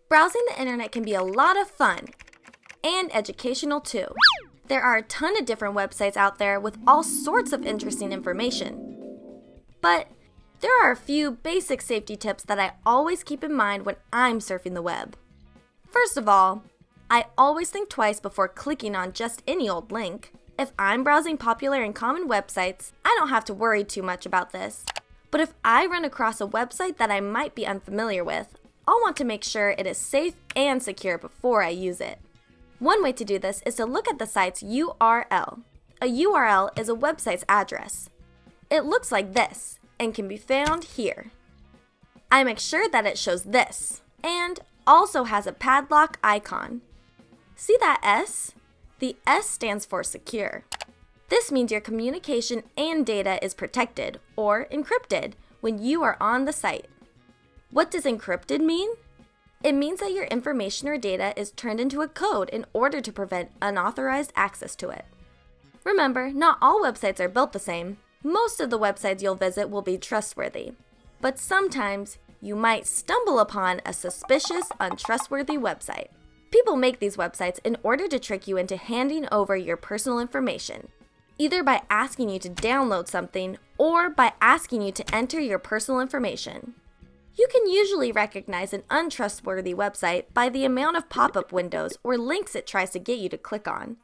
Browsing the internet can be a lot of fun and educational too. There are a ton of different websites out there with all sorts of interesting information. But there are a few basic safety tips that I always keep in mind when I'm surfing the web. First of all, I always think twice before clicking on just any old link. If I'm browsing popular and common websites, I don't have to worry too much about this. But if I run across a website that I might be unfamiliar with, I'll want to make sure it is safe and secure before I use it. One way to do this is to look at the site's URL. A URL is a website's address. It looks like this and can be found here. I make sure that it shows this and also has a padlock icon. See that S? The S stands for secure. This means your communication and data is protected or encrypted when you are on the site. What does encrypted mean? It means that your information or data is turned into a code in order to prevent unauthorized access to it. Remember, not all websites are built the same. Most of the websites you'll visit will be trustworthy, but sometimes you might stumble upon a suspicious, untrustworthy website. People make these websites in order to trick you into handing over your personal information, either by asking you to download something or by asking you to enter your personal information. You can usually recognize an untrustworthy website by the amount of pop-up windows or links it tries to get you to click on.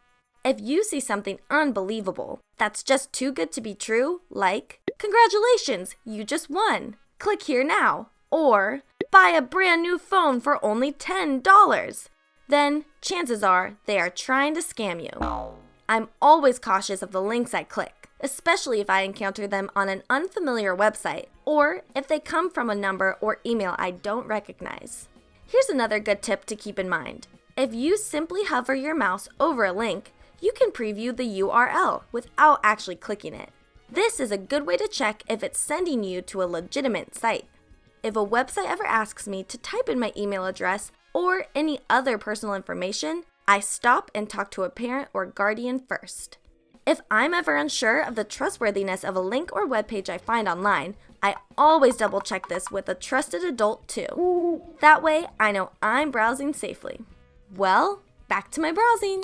If you see something unbelievable that's just too good to be true, like, "Congratulations, you just won! Click here now," or "Buy a brand new phone for only $10," then chances are they are trying to scam you. I'm always cautious of the links I click, especially if I encounter them on an unfamiliar website or if they come from a number or email I don't recognize. Here's another good tip to keep in mind. If you simply hover your mouse over a link, you can preview the URL without actually clicking it. This is a good way to check if it's sending you to a legitimate site. If a website ever asks me to type in my email address or any other personal information, I stop and talk to a parent or guardian first. If I'm ever unsure of the trustworthiness of a link or webpage I find online, I always double check this with a trusted adult too. That way, I know I'm browsing safely. Well, back to my browsing.